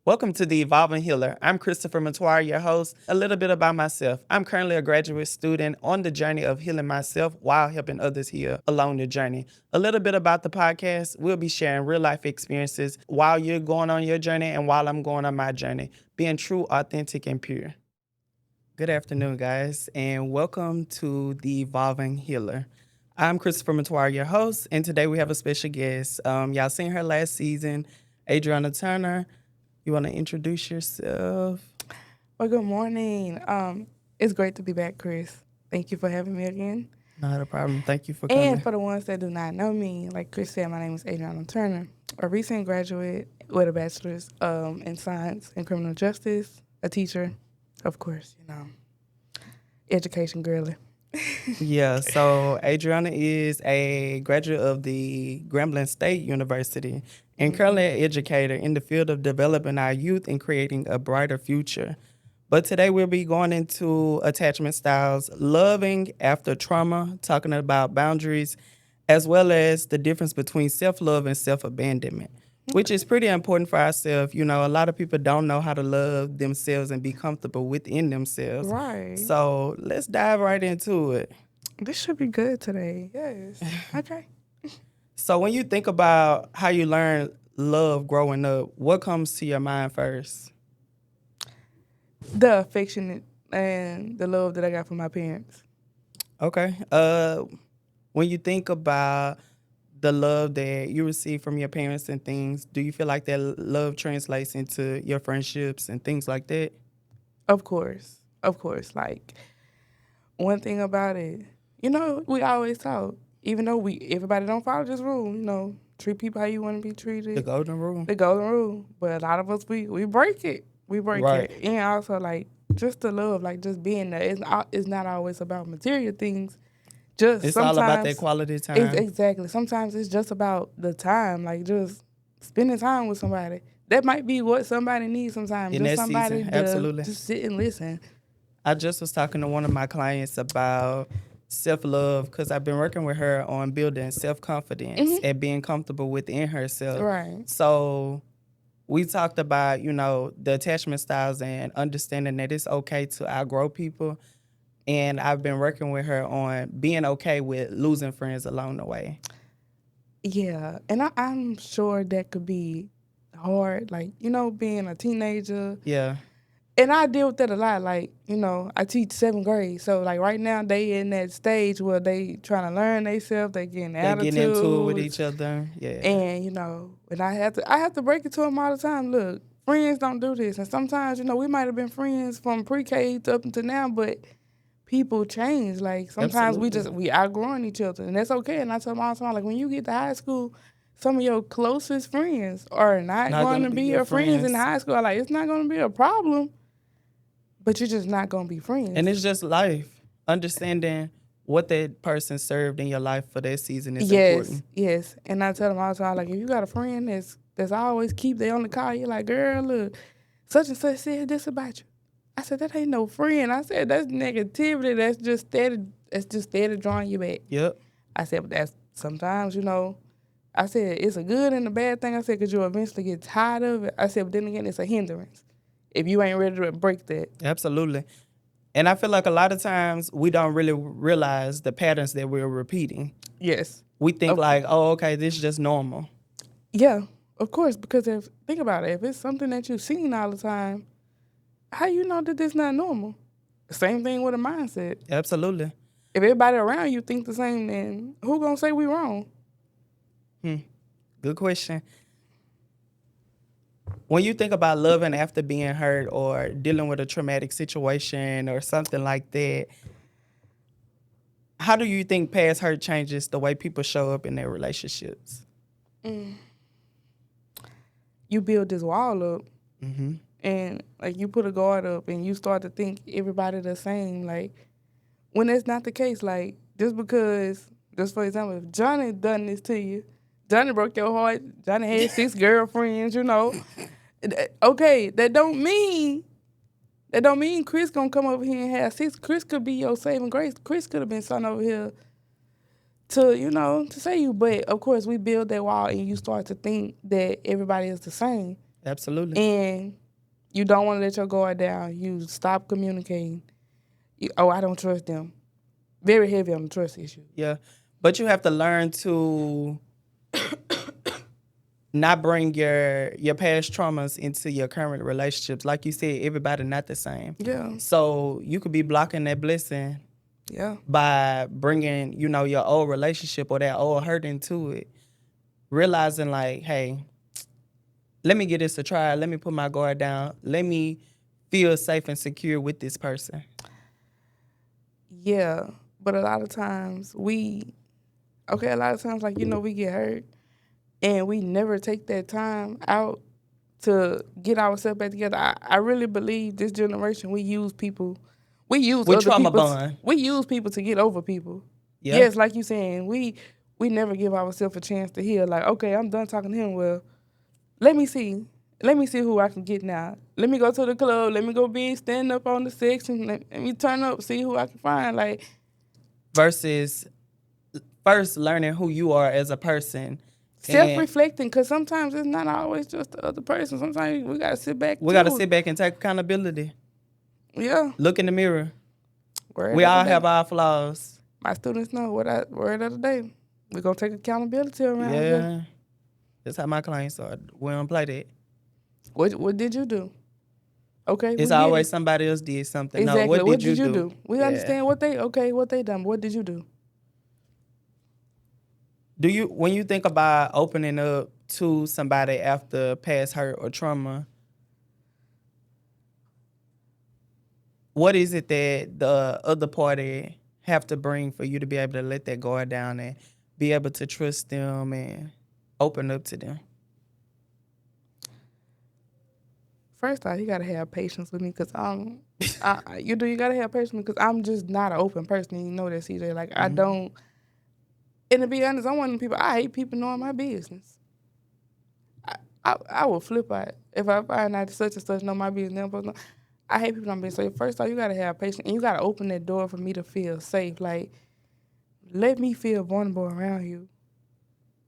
Welcome to the Evolving Healer. I'm C.Metoyer, your host. A little bit about myself. I'm currently a graduate student on the journey of healing myself while helping others heal along the journey. A little bit about the podcast. We'll be sharing real life experiences while you're going on your journey and while I'm going on my journey, being true, authentic, and pure. Good afternoon, guys, and welcome to the Evolving Healer. I'm C.Metoyer, your host, and today we have a special guest. Y'all seen her last season, Adrianna Turner. You want to introduce yourself? Well, good morning. It's great to be back, Chris. Thank you for having me again. Not a problem. Thank you for And coming. for the ones that do not know me, like Chris said, my name is Adrianna Turner, a recent graduate with a bachelor's in science and criminal justice, a teacher, of course, education girly. Yeah, so Adrianna is a graduate of the Grambling State University and currently an educator in the field of developing our youth and creating a brighter future. But today we'll be going into attachment styles, loving after trauma, talking about boundaries, as well as the difference between self-love and self-abandonment, which is pretty important for ourselves. You know, a lot of people don't know how to love themselves and be comfortable within themselves. Right. So let's dive right into it. This should be good today. Yes. Okay. So when you think about how you learn love growing up, what comes to your mind first? The affection and the love that I got from my parents. Okay. When you think about the love that you receive from your parents and things, do you feel like that love translates into your friendships and things like that? Of course. Of course. Like, one thing about it, we always talk, even though everybody don't follow this rule, treat people how you want to be treated. The golden rule. The golden rule. But a lot of us, we break it. We break Right. it. And also, like, just the love, like, just being there. It's not always about material things. Just It's sometimes, all about that quality time. Exactly. Sometimes it's just about the time, like, just spending time with somebody. That might be what somebody needs sometimes. In just that somebody season, to absolutely. just sit and listen. I just was talking to one of my clients about self-love because I've been working with her on building self-confidence and being comfortable within herself. Right. So we talked about, the attachment styles and understanding that it's okay to outgrow people. And I've been working with her on being okay with losing friends along the way. Yeah, and I'm sure that could be hard, like, being a teenager. Yeah. And I deal with that a lot. Like, I teach 7th grade. So, like, right now, they in that stage where they trying to learn themselves. They getting attitudes. They're getting into it with each other. Yeah. And, and I have to break it to them all the time. Look, friends don't do this. And sometimes, we might have been friends from pre-K up until now, but people change. Like, sometimes we outgrowing each other. And that's okay. And I tell them all the time, like, when you get to high school, some of your closest friends are not going to be your friends in high school. Like, it's not going to be a problem. But you're just not going to be friends. And it's just life. Understanding what that person served in your life for that season is important. Yes. And I tell them all the time, like, if you got a friend that's always they on the call, you're like, girl, look, such and such said this about you. I said, that ain't no friend. I said, that's negativity. That's just steady drawing you back. Yep. I said, but that's sometimes, I said, it's a good and a bad thing. I said, because you'll eventually get tired of it. I said, but then again, it's a hindrance if you ain't ready to break that. Absolutely. And I feel like a lot of times we don't really realize the patterns that we're repeating. Yes. We think like, oh, okay, this is just normal. Yeah, of course, because think about it. If it's something that you've seen all the time, how you know that this not normal? Same thing with a mindset. Absolutely. If everybody around you think the same, then who gonna say we wrong? Good question. When you think about loving after being hurt or dealing with a traumatic situation or something like that, how do you think past hurt changes the way people show up in their relationships? You build this wall up, and like you put a guard up, and you start to think everybody the same. Like, when that's not the case, like, just for example, if Johnny done this to you, Johnny broke your heart, Johnny had 6 girlfriends, okay, that don't mean Chris gonna come over here and have 6. Chris could be your saving grace. Chris could have been sent over here to save you. But of course we build that wall and you start to think that everybody is the same. Absolutely. and you don't want to let your guard down. You stop communicating. I don't trust them. Very heavy on the trust issue. Yeah. But you have to learn to not bring your past traumas into your current relationships. Like you said, everybody not the same. Yeah. So you could be blocking that blessing Yeah. by bringing, your old relationship or that old hurt into it. Realizing like, hey, let me give this a try. Let me put my guard down. Let me feel safe and secure with this person. Yeah. But a lot of times we like, we get hurt and we never take that time out to get ourselves back together. I really believe this generation, we use With other trauma people, bond. we use people to get over people. Yeah. Yes, like you saying, we never give ourselves a chance to heal. Like, okay, I'm done talking to him. Well, let me see who I can get now. Let me go to the club. Let me go stand up on the section. Let me turn up, see who I can find. Like, versus first learning who you are as a person. Self-reflecting, because sometimes it's not always just the other person. Sometimes we got to sit back, We got to sit back and take accountability. Yeah. Look in the mirror. Word we of the all day. have our flaws. My students know word of the day. We're going to take accountability around here. That's how my clients are. We don't play that. What did you do? Okay, It's always somebody else did something. Exactly. No, what did you do? We understand what they done, but what did you do? When you think about opening up to somebody after past hurt or trauma, what is it that the other party have to bring for you to be able to let that guard down and be able to trust them and open up to them? First off, you gotta have patience with me, cause you gotta have patience because I'm just not an open person. You know that, CJ. Like, I don't. And to be honest, I'm one of the people. I hate people knowing my business. I will flip out if I find out such and such know my business. I hate people knowing my business. So first off, you gotta have patience, and you gotta open that door for me to feel safe. Like, let me feel vulnerable around you.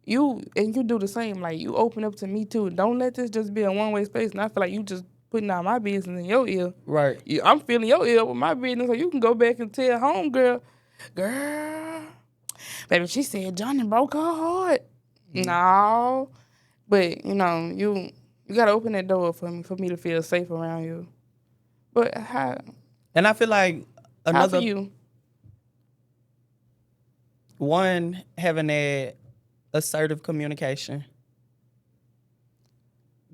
You do the same. Like, you open up to me too. Don't let this just be a one-way space. And I feel like you just putting out my business in your ear. Right. I'm feeling your ear with my business, so you can go back and tell homegirl, girl, baby, she said Johnny broke her heart. No, but you gotta open that door for me to feel safe around you. But how? And I feel like How for you? One, having that assertive communication,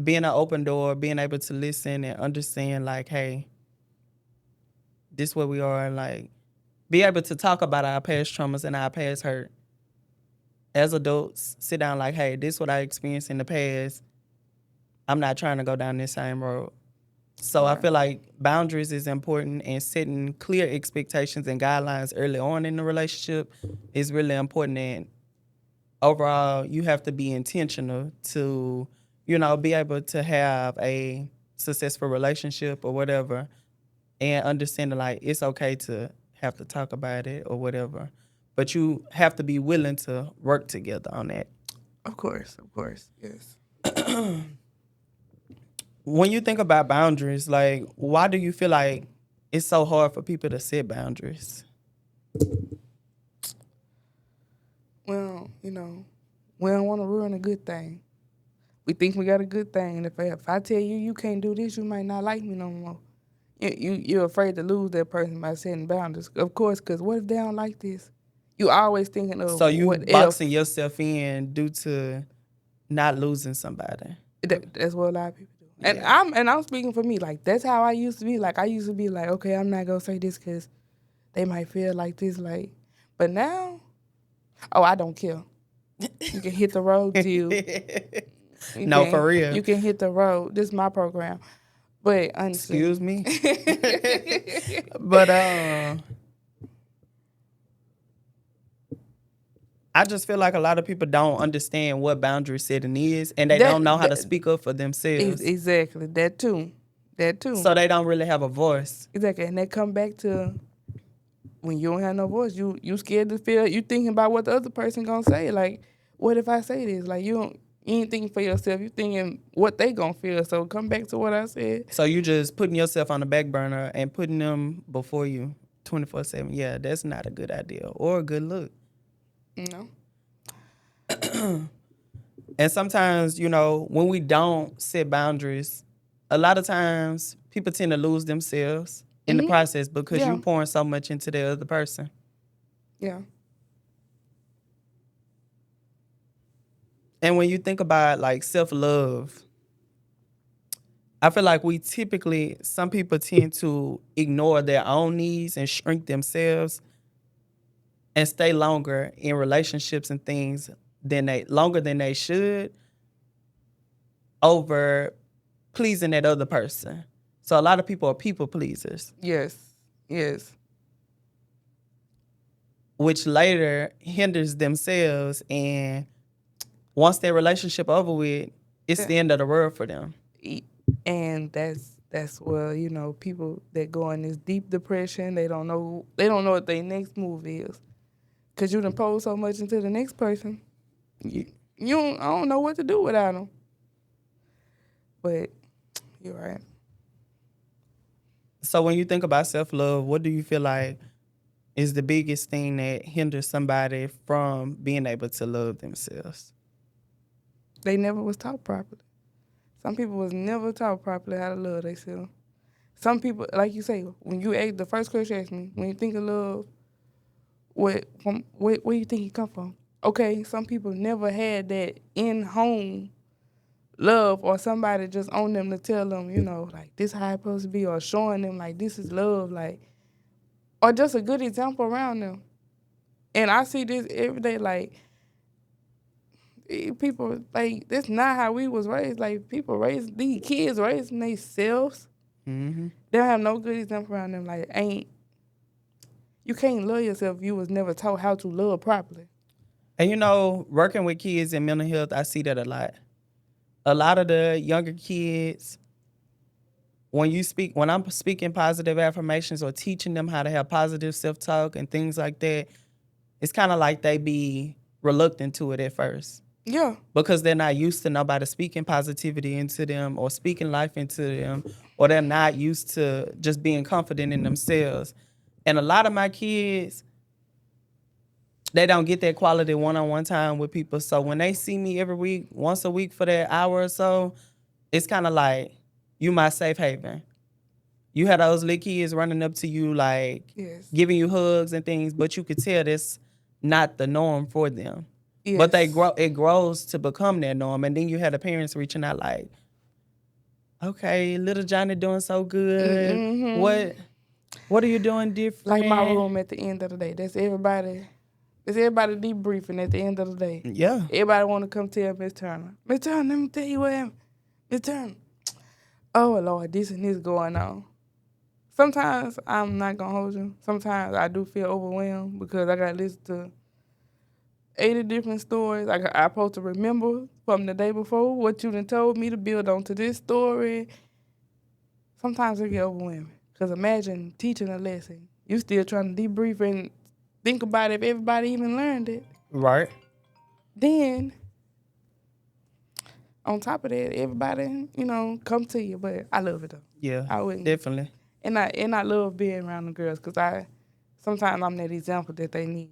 being an open door, being able to listen and understand, like, hey, this is where we are, and like, be able to talk about our past traumas and our past hurt. As adults, sit down like, hey, this is what I experienced in the past. I'm not trying to go down this same road. So I feel like boundaries is important, and setting clear expectations and guidelines early on in the relationship is really important. And overall, you have to be intentional to, be able to have a successful relationship or whatever, and understanding like it's okay to have to talk about it or whatever. But you have to be willing to work together on that. Of course, yes. When you think about boundaries, like, why do you feel like it's so hard for people to set boundaries? Well, we don't want to ruin a good thing. We think we got a good thing, and if I tell you you can't do this, you might not like me no more. You're afraid to lose that person by setting boundaries, of course, because what if they don't like this? You always thinking of So you what boxing if. yourself in due to not losing somebody. That's what a lot of people do. Yeah. And I'm speaking for me. Like, that's how I used to be. Like, I used to be like, okay, I'm not gonna say this because they might feel like this. Like, but now, I don't care. You can hit the road, Jill. For real. You can hit the road. This is my program. But honestly, excuse me. But I just feel like a lot of people don't understand what boundary setting is, and they don't know how to speak up for themselves. Exactly. That too. So they don't really have a voice. Exactly. And that come back to when you don't have no voice, you scared to feel, you thinking about what the other person gonna say. Like, what if I say this? Like, you don't, You ain't thinking for yourself. You thinking what they gonna feel. So come back to what I said. So you just putting yourself on the back burner and putting them before you 24/7. Yeah, that's not a good idea or a good look. No. And sometimes, when we don't set boundaries, a lot of times people tend to lose themselves in the process because you Yeah. pouring so much into the other person. Yeah. And when you think about like self-love, I feel like some people tend to ignore their own needs and shrink themselves and stay longer in relationships and things longer than they should over pleasing that other person. So a lot of people are people pleasers, Yes. Yes. which later hinders themselves, and once their relationship over with, it's the end of the world for them. And that's where, people that go in this deep depression, they don't know what their next move is. Cause you done poured so much into the next person. I don't know what to do without them. But you're right. So when you think about self-love, what do you feel like is the biggest thing that hinders somebody from being able to love themselves? They never was taught properly. Some people was never taught properly how to love themselves. Some people, like you say, when you ask the first question you asked me, when you think of love, where you think it come from? Okay, some people never had that in-home love or somebody just on them to tell them, like this how it's supposed to be, or showing them like this is love, like, or just a good example around them. And I see this every day, like people, like that's not how we was raised. Like people raised these kids raising themselves. Mm-hmm. They don't have no good example around them. Like you can't love yourself if you was never taught how to love properly. And working with kids in mental health, I see that a lot. A lot of the younger kids, when I'm speaking positive affirmations or teaching them how to have positive self-talk and things like that, it's kind of like they be reluctant to it at first. Yeah. Because they're not used to nobody speaking positivity into them or speaking life into them, or they're not used to just being confident in themselves. And a lot of my kids, they don't get that quality one-on-one time with people. So when they see me every week, once a week for that hour or so, it's kind of like you my safe haven. You had those little kids running up to you like Yes. giving you hugs and things, but you could tell that's not the norm for them. Yes. But it grows to become their norm. And then you had the parents reaching out like, okay, little Johnny doing so good. Mm-hmm. What are you doing different? Like my room at the end of the day. That's everybody. It's everybody debriefing at the end of the day. Yeah. Everybody want to come tell Miss Turner. Miss Turner, let me tell you what happened. Miss Turner. Oh, Lord, this and this going on. Sometimes I'm not going to hold you. Sometimes I do feel overwhelmed because I got to listen to 80 different stories. I'm supposed to remember from the day before what you done told me to build onto this story. Sometimes it get overwhelming. Because imagine teaching a lesson. You still trying to debrief and think about if everybody even learned it. Right. Then, on top of that, everybody, come to you. But I love it, though. Yeah, I wouldn't. definitely. And I love being around the girls because sometimes I'm that example that they need,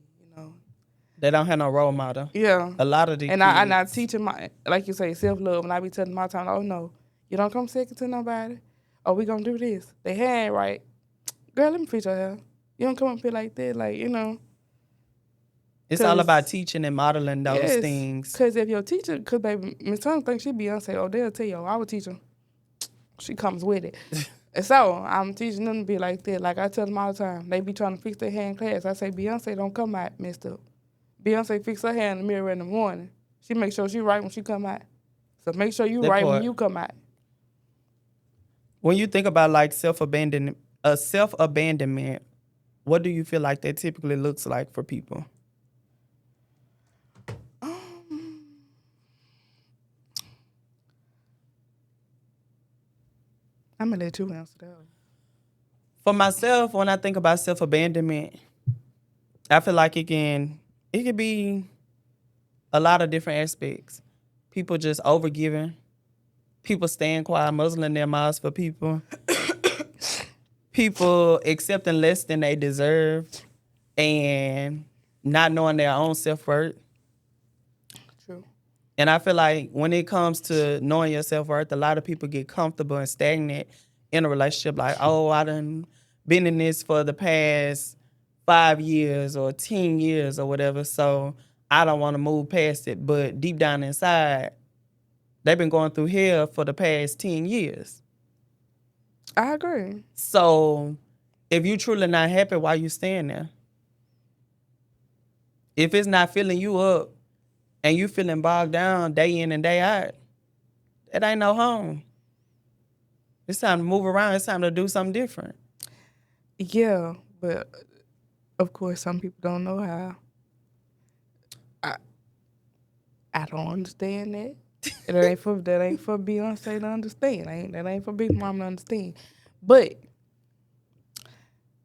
They don't have no role model. Yeah. A lot of the and kids. I teach them, like you say, self-love. And I be telling my time, oh, no, you don't come second to nobody. Oh, we going to do this. They hand right. Girl, let me fix your hair. You don't come up here like that, like, It's all about teaching and modeling those things. Because if your teacher, because baby, Miss Turner thinks she Beyonce, oh, they'll tell you, oh, our teacher, she comes with it. And so I'm teaching them to be like that. Like I tell them all the time, they be trying to fix their hair in class. I say, Beyonce don't come out messed up. Beyonce fix her hair in the mirror in the morning. She make sure she right when she come out. So make sure you right when you come out. When you think about like self-abandonment, what do you feel like that typically looks like for people? I'm gonna let you answer that. For myself, when I think about self-abandonment, I feel like it can be a lot of different aspects. people just overgiving, people staying quiet, muzzling their mouths for people, people accepting less than they deserve, and not knowing their own self-worth. True. And I feel like when it comes to knowing your self-worth, a lot of people get comfortable and stagnant in a relationship. Like, oh, I done been in this for the past 5 years or 10 years or whatever, so I don't want to move past it. But deep down inside, they've been going through hell for the past 10 years. I agree. So if you truly not happy, why you staying there? If it's not filling you up and you feeling bogged down day in and day out, it ain't no home. It's time to move around. It's time to do something different. Yeah, but of course, some people don't know how. I don't understand that. That ain't for Beyonce to understand. That ain't for Big Mama to understand. But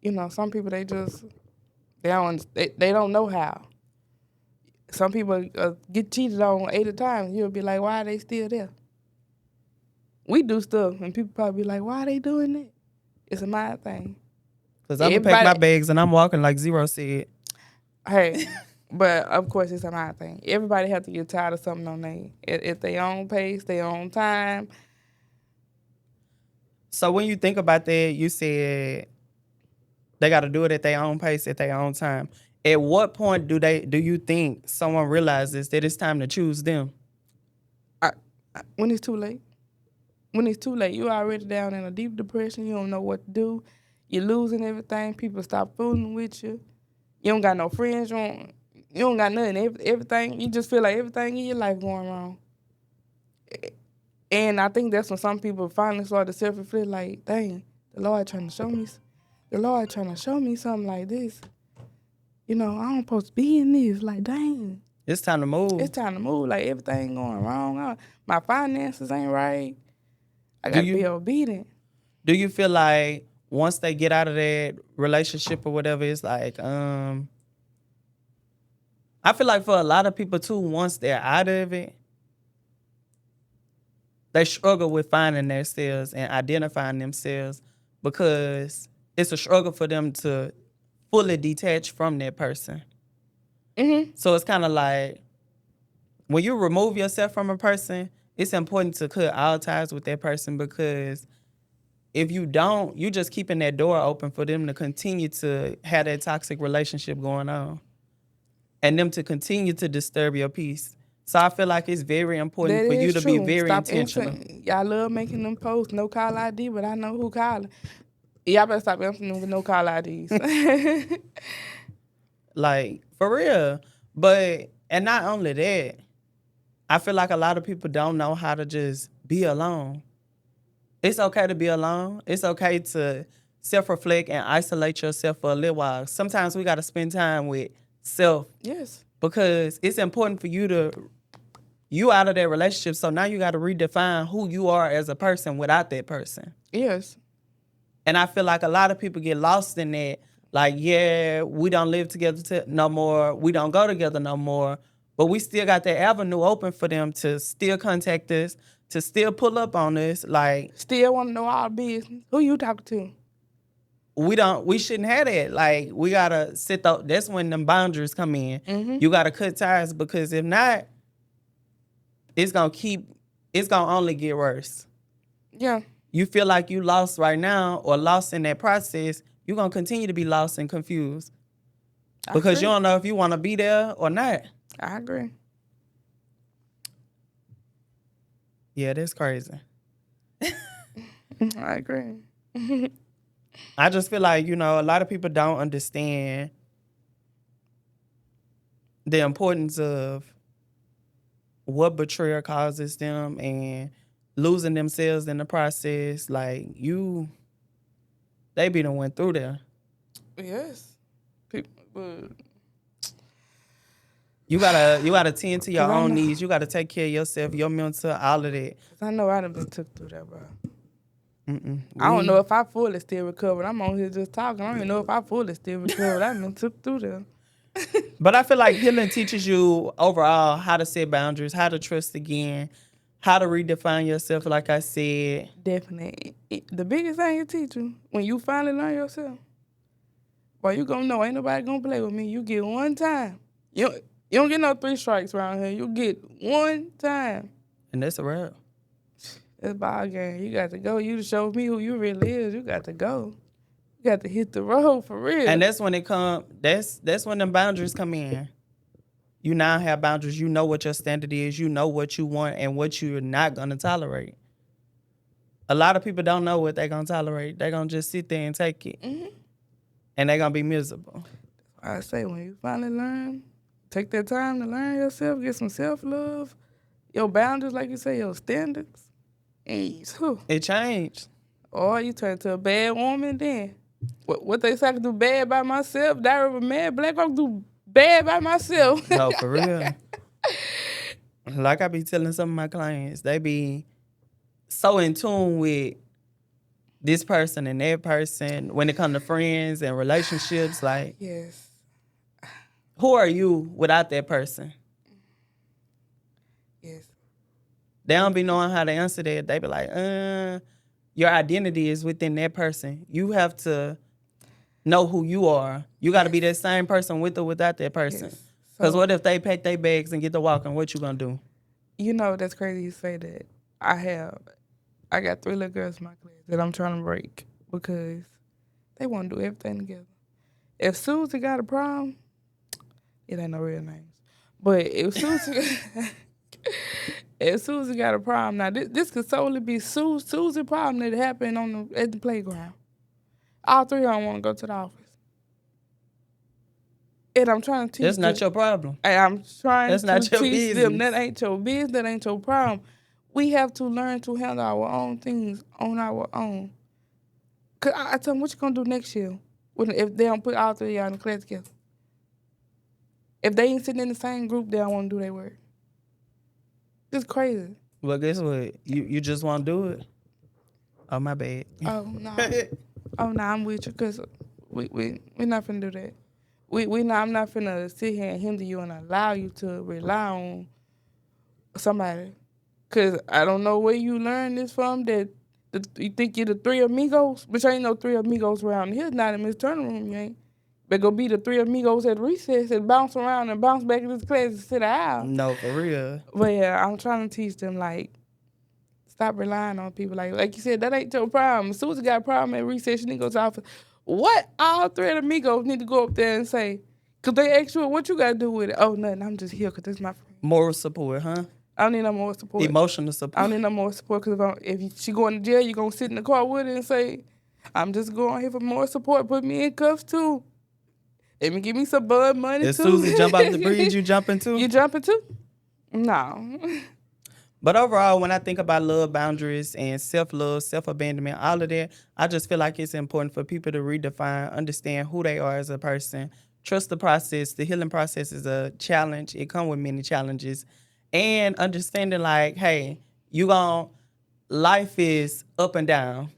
you know, some people they don't know how. Some people get cheated on 80 times. You'll be like, why are they still there? We do stuff, and people probably be like, why are they doing that? It's a mind thing. Because I'm going to pack my bags and I'm walking like Zero said. Hey, but of course it's a mind thing. Everybody have to get tired of something on at their own pace, their own time. So when you think about that, you said they got to do it at their own pace, at their own time. At what point do you think someone realizes that it's time to choose them? When it's too late. When it's too late, you're already down in a deep depression. You don't know what to do. You're losing everything. People stop fooling with you. You don't got no friends. You don't got nothing. Everything. You just feel like everything in your life going wrong. And I think that's when some people finally start to self-reflect, like, dang, the Lord trying to show me something like this. You know, I'm supposed to be in this. Like, dang. It's time to move. It's time to move. Like, everything going wrong. My finances ain't right. I got to be obedient. Do you feel like once they get out of that relationship or whatever, it's like, I feel like for a lot of people too, once they're out of it, they struggle with finding themselves and identifying themselves because it's a struggle for them to fully detach from that person. Mm-hmm. So it's kind of like when you remove yourself from a person, it's important to cut all ties with that person, because if you don't, you just keeping that door open for them to continue to have that toxic relationship going on and them to continue to disturb your peace. So I feel like it's very important for you to be very intentional. Y'all love making them posts, no call ID, but I know who calling. Y'all better stop answering them with no call IDs. Like, for real. But, and not only that, I feel like a lot of people don't know how to just be alone. It's okay to be alone. It's okay to self-reflect and isolate yourself for a little while. Sometimes we got to spend time with self. Yes. Because it's important for you out of that relationship, so now you got to redefine who you are as a person without that person. Yes. And I feel like a lot of people get lost in that. Like, yeah, we don't live together no more. We don't go together no more. But we still got that avenue open for them to still contact us, to still pull up on us. Like, still want to know our business. Who you talking to? We shouldn't have that. Like, we got to that's when them boundaries come in. Mm-hmm. You got to cut ties, because if not, it's going to only get worse. Yeah. You feel like you lost right now or lost in that process, you're going to continue to be lost and confused. Because you don't know if you want to be there or not. I agree. Yeah, that's crazy. I agree. I just feel like, a lot of people don't understand the importance of what betrayal causes them and losing themselves in the process. Like, they be done went through there. Yes. People, you gotta tend to your own needs. You gotta take care of yourself, your mental, all of that. I know I done been took through that, bro. I don't know if I fully still recovered. I'm on here just talking. I don't even know if I fully still recovered. I've been took through that. But I feel like healing teaches you overall how to set boundaries, how to trust again, how to redefine yourself, like I said. Definitely. The biggest thing it teach you, when you finally learn yourself, boy, you gonna know ain't nobody gonna play with me. You get one time. You don't get no 3 strikes around here. You get one time. And that's a wrap. It's ball game. You got to go. You to show me who you really is. You got to go. You got to hit the road for real. And that's when that's when the boundaries come in. You now have boundaries. You know what your standard is. You know what you want and what you're not gonna tolerate. A lot of people don't know what they're gonna tolerate. They're gonna just sit there and take it. Mm-hmm. And they're gonna be miserable. I say when you finally learn, take that time to learn yourself, get some self-love, your boundaries, like you say, your standards, and It changed. or you turn to a bad woman then. What they say I can do bad by myself, Diary of a Mad Black, I can do bad by myself. No, for real. Like I be telling some of my clients, they be so in tune with this person and that person when it comes to friends and relationships. Like, Yes. who are you without that person? Yes. They don't be knowing how to answer that. They be like, your identity is within that person. You have to know who you are. You got to be that same person with or without that person. Yes. Because So, what if they pack their bags and get to walking? What you gonna do? you know, that's crazy you say that. I got 3 little girls in my class that I'm trying to break because they want to do everything together. If Susie got a problem, it ain't no real names. But if Susie, if Susie got a problem, now this could solely be Susie's problem that happened at the playground. All 3 of them want to go to the office. And I'm trying to teach That's them. not your problem. I'm trying That's to not your teach them business. that ain't your business, that ain't your problem. We have to learn to handle our own things on our own. Cause I tell them, what you gonna do next year if they don't put all 3 of y'all in the class together? If they ain't sitting in the same group, they don't want to do their work. It's crazy. Well, guess what? You just won't do it. Oh, my bad. Oh no, oh no, I'm with you, cause we not finna do that. I'm not finna sit here and hinder you and allow you to rely on somebody. Cause I don't know where you learned this from. You think you're the 3 amigos, but you ain't no 3 amigos around here. Not in Miss Turner room, you ain't. But go be the 3 amigos at recess and bounce around and bounce back in this class and sit out. No, for real. But yeah, I'm trying to teach them like, stop relying on people. Like you said, that ain't your problem. Susie got a problem at recess. She need to go to the office. What all 3 of the amigos need to go up there and say? Cause they ask you, what you gotta do with it? Oh, nothing. I'm just here cause this is my friend. Moral support, huh? I don't need no more support. Emotional support. I don't need no more support because if she going to jail, you gonna sit in the car with her and say, I'm just going here for more support. Put me in cuffs too. Let me give me some blood money If too. Susie jump off the bridge, you jumping too? You jumping too? No. But overall, when I think about love boundaries and self-love, self-abandonment, all of that, I just feel like it's important for people to redefine, understand who they are as a person, trust the process. The healing process is a challenge. It comes with many challenges. And understanding like, hey, life is up and down.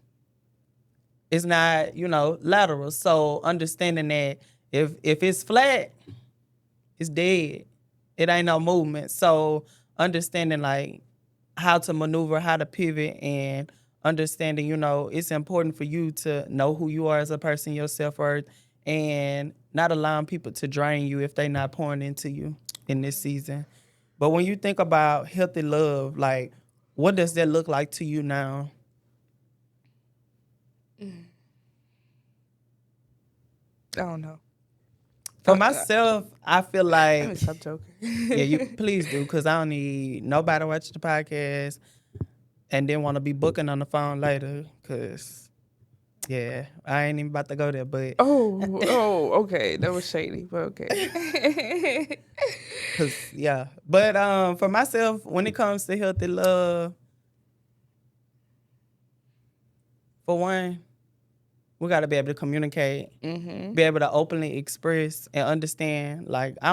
It's not, lateral. So understanding that if it's flat, it's dead. It ain't no movement. So understanding like how to maneuver, how to pivot, and understanding, it's important for you to know who you are as a person, your self-worth, and not allowing people to drain you if they're not pouring into you in this season. But when you think about healthy love, like, what does that look like to you now? I don't know. For myself, I feel Let me like, stop joking. yeah, you please do, because I don't need nobody watching the podcast and then want to be booking on the phone later, because, yeah, I ain't even about to go there, but. Okay. That was shady, but okay. Yeah. But for myself, when it comes to healthy love, for one, we got to be able to communicate, be able to openly express and understand. Like, I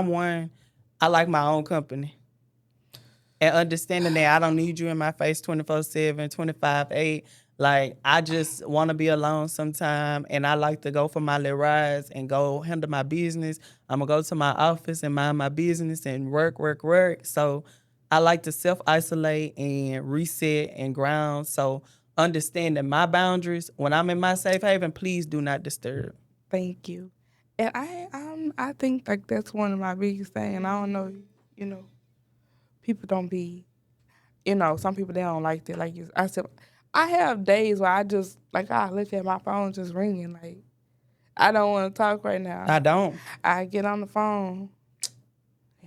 like my own company. And understanding that I don't need you in my face 24/7, 25/8. Like, I just want to be alone sometime, and I like to go for my little rides and go handle my business. I'm going to go to my office and mind my business and work, work, work. So I like to self-isolate and reset and ground. So understanding my boundaries, when I'm in my safe haven, please do not disturb. Thank you. And I think like that's one of my biggest things. And I don't know, you know, people don't be, some people they don't like that. Like I said, I have days where I just like I look at my phone just ringing like I don't want to talk right now. I don't. I get on the phone.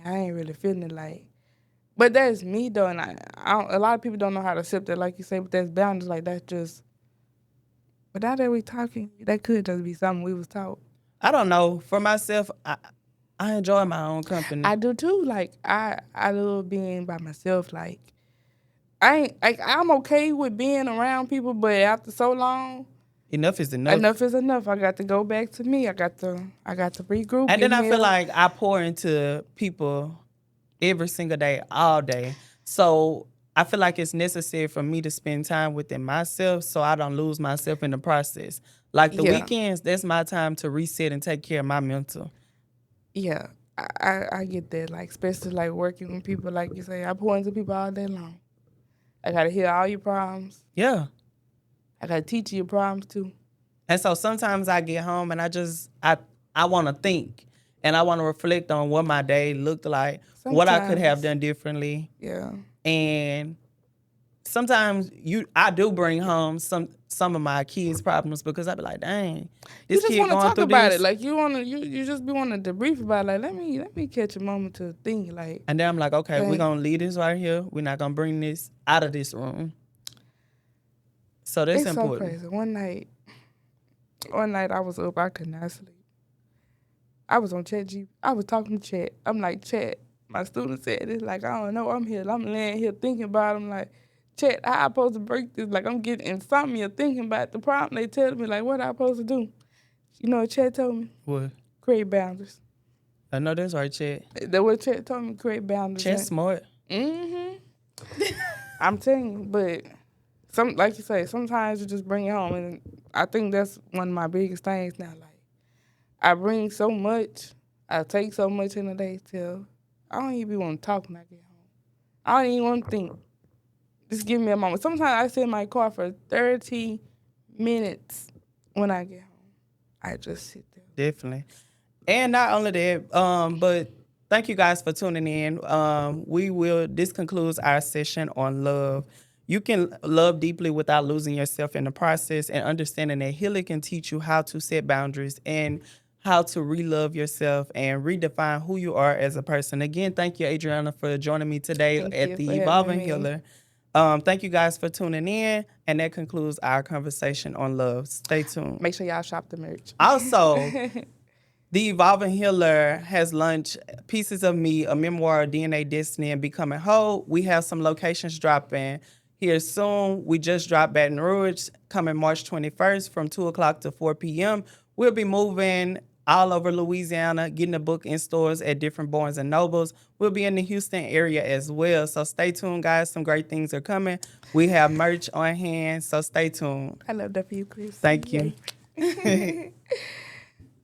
I ain't really feeling it like. But that's me though, and a lot of people don't know how to accept that, like you say. But that's boundaries, like that's just. But now that we talking, that could just be something we was taught. I don't know. For myself, I enjoy my own company. I do too. Like I love being by myself. Like I ain't like I'm okay with being around people, but after so long, Enough is enough. enough is enough. I got to go back to me. I got to regroup. And then I feel like I pour into people every single day, all day. So I feel like it's necessary for me to spend time within myself so I don't lose myself in the process. Like the weekends, that's my time to reset and take care of my mental. Yeah, I get that. Like especially like working with people, like you say, I pour into people all day long. I gotta hear all your problems. Yeah. I gotta teach you your problems too. And so sometimes I get home and I want to think and I want to reflect on what my day looked like, what I could have done differently. Yeah. And sometimes I do bring home some of my kids' problems because I be like, dang, this kid going through this. You just want to talk about it. Like you just be wanting to debrief about it. Like let me catch a moment to think. Like, and then I'm like, okay, we're gonna leave this right here. We're not gonna bring this out of this room. So that's important. So crazy. One night I was up, I could not sleep. I was on I was talking to Chat. I'm like, Chat, my student said this. Like, I don't know. I'm laying here thinking about it. I'm like, Chat, how I supposed to break this? Like, I'm getting insomnia thinking about the problem. They tell me, like, what I supposed to do? You know what Chat told me? What? Create boundaries. I know that's right, Chat. That's what Chat told me, create boundaries. Chat's smart. Mm-hmm. I'm telling you, but like you say, sometimes you just bring it home. And I think that's one of my biggest things now. Like, I bring so much, I take so much in a day till I don't even want to talk when I get home. I don't even want to think. Just give me a moment. Sometimes I sit in my car for 30 minutes when I get home. I just sit there. Definitely. And not only that, but thank you guys for tuning in. This concludes our session on love. You can love deeply without losing yourself in the process, and understanding that healing can teach you how to set boundaries and how to re-love yourself and redefine who you are as a person. Again, thank you, Adrianna, for joining me today at the Evolving Healer. Thank you guys for tuning in, and that concludes our conversation on love. Stay tuned. Make sure y'all shop the merch. Also, the Evolving Healer has launched Pieces of Me, a memoir of DNA, destiny, and becoming whole. We have some locations dropping here soon. We just dropped Baton Rouge coming March 21st from 2 o'clock to 4 p.m. We'll be moving all over Louisiana, getting the book in stores at different Barnes & Nobles. We'll be in the Houston area as well. So stay tuned, guys. Some great things are coming. We have merch on hand, so stay tuned. I love that for you, Chris. Thank you.